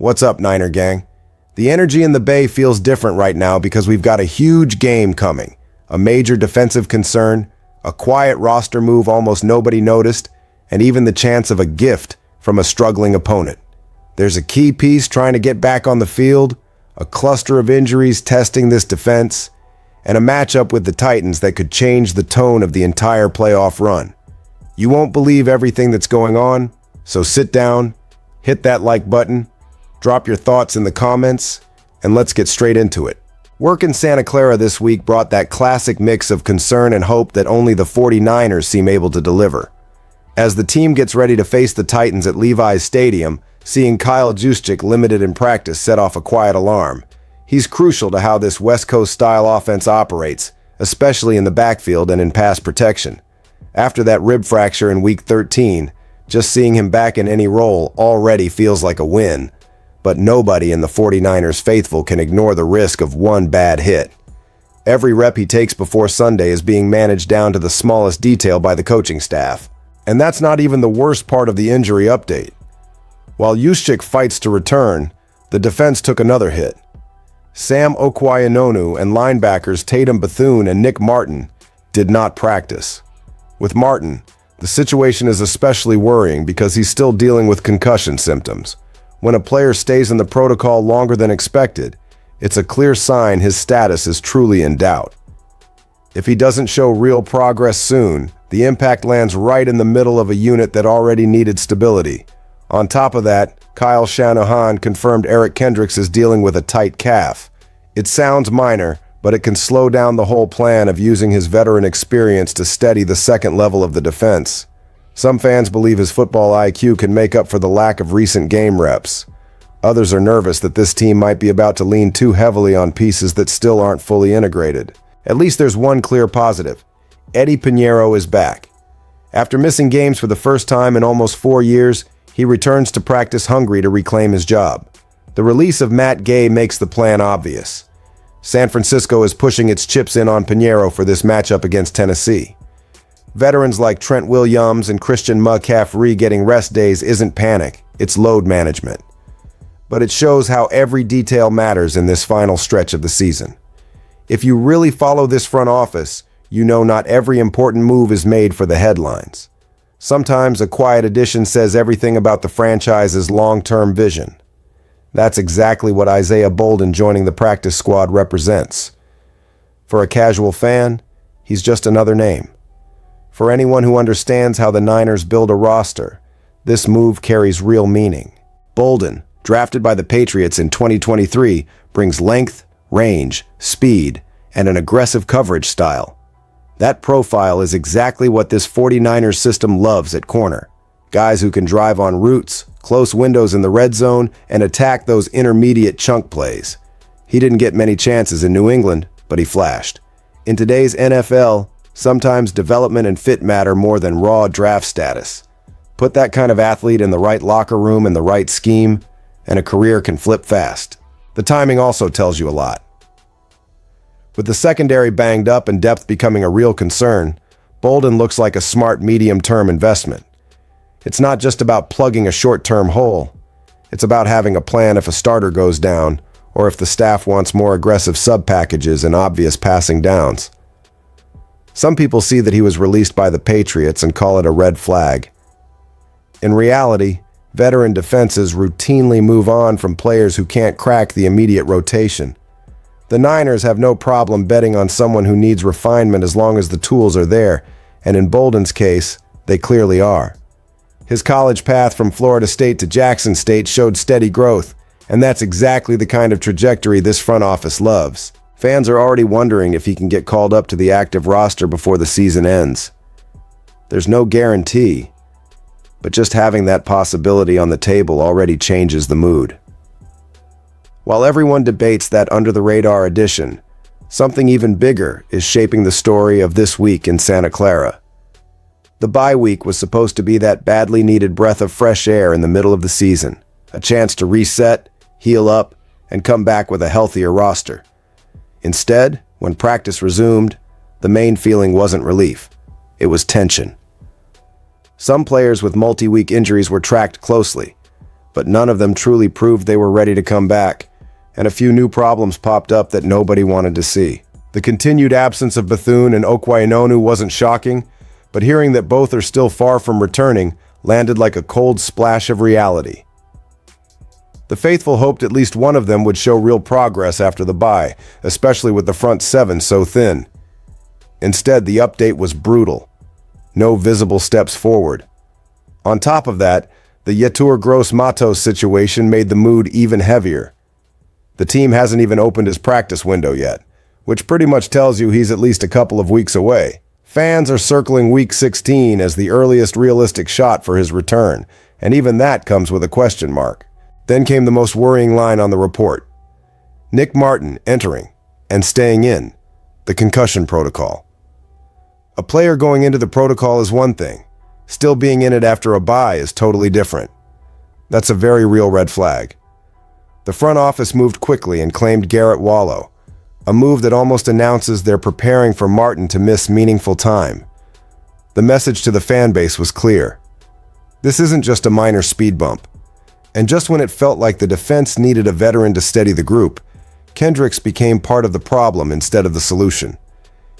What's up, Niner gang? The energy in the Bay feels different right now because we've got a huge game coming, a major defensive concern, a quiet roster move almost nobody noticed, and even the chance of a gift from a struggling opponent. There's a key piece trying to get back on the field, a cluster of injuries testing this defense, and a matchup with the Titans that could change the tone of the entire playoff run. You won't believe everything that's going on, so sit down, hit that like button, drop your thoughts in the comments, and let's get straight into it. Work in Santa Clara this week brought that classic mix of concern and hope that only the 49ers seem able to deliver. As the team gets ready to face the Titans at Levi's Stadium, seeing Kyle Juszczyk limited in practice set off a quiet alarm. He's crucial to how this West Coast-style offense operates, especially in the backfield and in pass protection. After that rib fracture in Week 13, just seeing him back in any role already feels like a win. But nobody in the 49ers faithful can ignore the risk of one bad hit. Every rep he takes before Sunday is being managed down to the smallest detail by the coaching staff. And that's not even the worst part of the injury update. While Juszczyk fights to return, the defense took another hit. Sam Okwuegbunam and linebackers Tatum Bethune and Nick Martin did not practice. With Martin, the situation is especially worrying because he's still dealing with concussion symptoms. When a player stays in the protocol longer than expected, it's a clear sign his status is truly in doubt. If he doesn't show real progress soon, the impact lands right in the middle of a unit that already needed stability. On top of that, Kyle Shanahan confirmed Eric Kendricks is dealing with a tight calf. It sounds minor, but it can slow down the whole plan of using his veteran experience to steady the second level of the defense. Some fans believe his football IQ can make up for the lack of recent game reps. Others are nervous that this team might be about to lean too heavily on pieces that still aren't fully integrated. At least there's one clear positive. Eddie Piñeiro is back. After missing games for the first time in almost 4 years, he returns to practice hungry to reclaim his job. The release of Matt Gay makes the plan obvious. San Francisco is pushing its chips in on Piñeiro for this matchup against Tennessee. Veterans like Trent Williams and Christian McCaffrey getting rest days isn't panic, it's load management. But it shows how every detail matters in this final stretch of the season. If you really follow this front office, you know not every important move is made for the headlines. Sometimes a quiet addition says everything about the franchise's long-term vision. That's exactly what Isaiah Bolden joining the practice squad represents. For a casual fan, he's just another name. For anyone who understands how the Niners build a roster, this move carries real meaning. Bolden, drafted by the Patriots in 2023, brings length, range, speed, and an aggressive coverage style. That profile is exactly what this 49ers system loves at corner. Guys who can drive on routes, close windows in the red zone, and attack those intermediate chunk plays. He didn't get many chances in New England, but he flashed. In today's NFL, sometimes development and fit matter more than raw draft status. Put that kind of athlete in the right locker room and the right scheme, and a career can flip fast. The timing also tells you a lot. With the secondary banged up and depth becoming a real concern, Bolden looks like a smart medium-term investment. It's not just about plugging a short-term hole. It's about having a plan if a starter goes down, or if the staff wants more aggressive sub-packages and obvious passing downs. Some people see that he was released by the Patriots and call it a red flag. In reality, veteran defenses routinely move on from players who can't crack the immediate rotation. The Niners have no problem betting on someone who needs refinement as long as the tools are there, and in Bolden's case, they clearly are. His college path from Florida State to Jackson State showed steady growth, and that's exactly the kind of trajectory this front office loves. Fans are already wondering if he can get called up to the active roster before the season ends. There's no guarantee, but just having that possibility on the table already changes the mood. While everyone debates that under-the-radar addition, something even bigger is shaping the story of this week in Santa Clara. The bye week was supposed to be that badly needed breath of fresh air in the middle of the season, a chance to reset, heal up, and come back with a healthier roster. Instead, when practice resumed, the main feeling wasn't relief. It was tension. Some players with multi-week injuries were tracked closely. but none of them truly proved they were ready to come back, and a few new problems popped up that nobody wanted to see. The continued absence of Bethune and Okwainonu wasn't shocking, but hearing that both are still far from returning landed like a cold splash of reality. The faithful hoped at least one of them would show real progress after the bye, especially with the front seven so thin. Instead, the update was brutal. No visible steps forward. On top of that, the Yetur Gross-Matos situation made the mood even heavier. The team hasn't even opened his practice window yet, which pretty much tells you he's at least a couple of weeks away. Fans are circling week 16 as the earliest realistic shot for his return, and even that comes with a question mark. Then came the most worrying line on the report. Nick Martin entering and staying in the concussion protocol. A player going into the protocol is one thing. Still being in it after a bye is totally different. That's a very real red flag. The front office moved quickly and claimed Garrett Wallow, a move that almost announces they're preparing for Martin to miss meaningful time. The message to the fan base was clear. This isn't just a minor speed bump. And just when it felt like the defense needed a veteran to steady the group, Kendricks became part of the problem instead of the solution.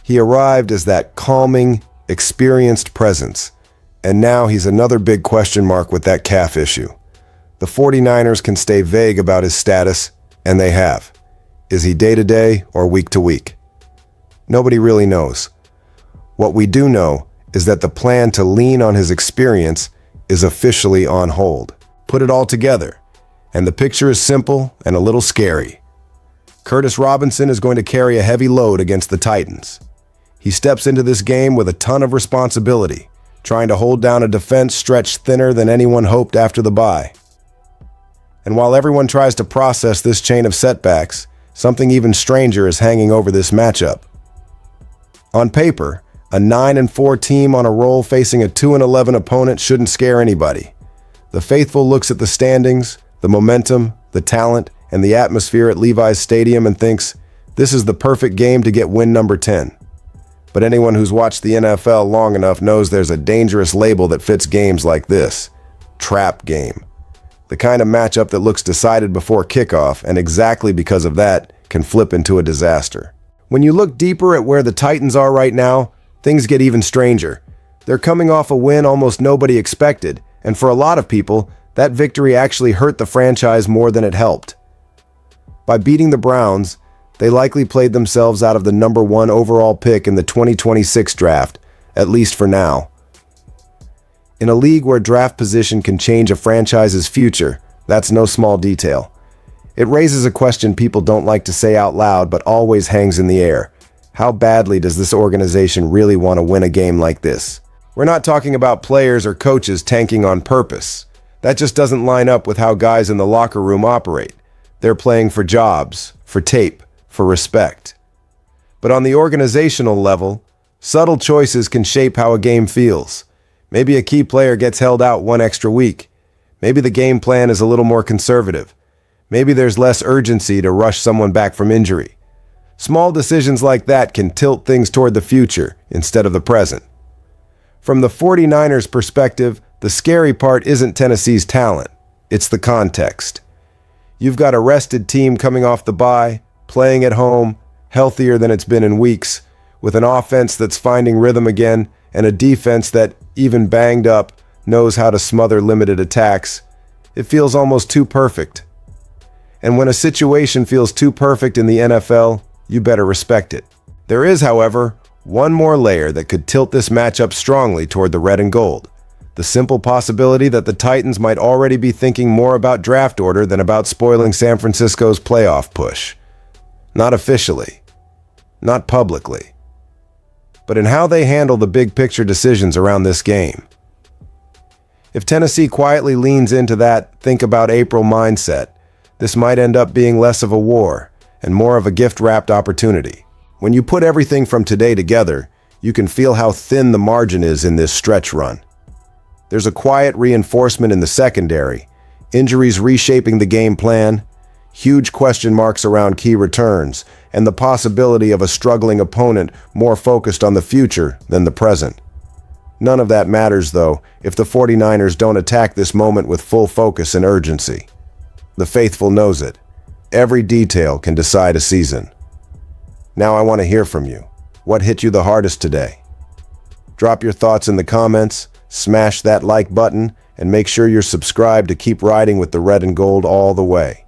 He arrived as that calming, experienced presence, and now he's another big question mark with that calf issue. The 49ers can stay vague about his status, and they have. Is he day-to-day or week-to-week? Nobody really knows. What we do know is that the plan to lean on his experience is officially on hold. Put it all together, and the picture is simple and a little scary. Curtis Robinson is going to carry a heavy load against the Titans. He steps into this game with a ton of responsibility, trying to hold down a defense stretched thinner than anyone hoped after the bye. And while everyone tries to process this chain of setbacks, something even stranger is hanging over this matchup. On paper, a 9-4 team on a roll facing a 2-11 opponent shouldn't scare anybody. The faithful looks at the standings, the momentum, the talent, and the atmosphere at Levi's Stadium and thinks, this is the perfect game to get win number 10. But anyone who's watched the NFL long enough knows there's a dangerous label that fits games like this. Trap game. The kind of matchup that looks decided before kickoff, and exactly because of that, can flip into a disaster. When you look deeper at where the Titans are right now, things get even stranger. They're coming off a win almost nobody expected, and for a lot of people, that victory actually hurt the franchise more than it helped. By beating the Browns, they likely played themselves out of the number 1 overall pick in the 2026 draft, at least for now. In a league where draft position can change a franchise's future, that's no small detail. It raises a question people don't like to say out loud but always hangs in the air. How badly does this organization really want to win a game like this? We're not talking about players or coaches tanking on purpose. That just doesn't line up with how guys in the locker room operate. They're playing for jobs, for tape, for respect. But on the organizational level, subtle choices can shape how a game feels. Maybe a key player gets held out one extra week. Maybe the game plan is a little more conservative. Maybe there's less urgency to rush someone back from injury. Small decisions like that can tilt things toward the future instead of the present. From the 49ers' perspective, the scary part isn't Tennessee's talent, it's the context. You've got a rested team coming off the bye, playing at home, healthier than it's been in weeks, with an offense that's finding rhythm again, and a defense that, even banged up, knows how to smother limited attacks. It feels almost too perfect. And when a situation feels too perfect in the NFL, you better respect it. There is, however, one more layer that could tilt this matchup strongly toward the red and gold. The simple possibility that the Titans might already be thinking more about draft order than about spoiling San Francisco's playoff push. Not officially. Not publicly. But in how they handle the big picture decisions around this game. If Tennessee quietly leans into that think about April mindset, this might end up being less of a war and more of a gift-wrapped opportunity. When you put everything from today together, you can feel how thin the margin is in this stretch run. There's a quiet reinforcement in the secondary, injuries reshaping the game plan, huge question marks around key returns, and the possibility of a struggling opponent more focused on the future than the present. None of that matters, though, if the 49ers don't attack this moment with full focus and urgency. The faithful knows it. Every detail can decide a season. Now I want to hear from you. What hit you the hardest today? Drop your thoughts in the comments, smash that like button, and make sure you're subscribed to keep riding with the red and gold all the way.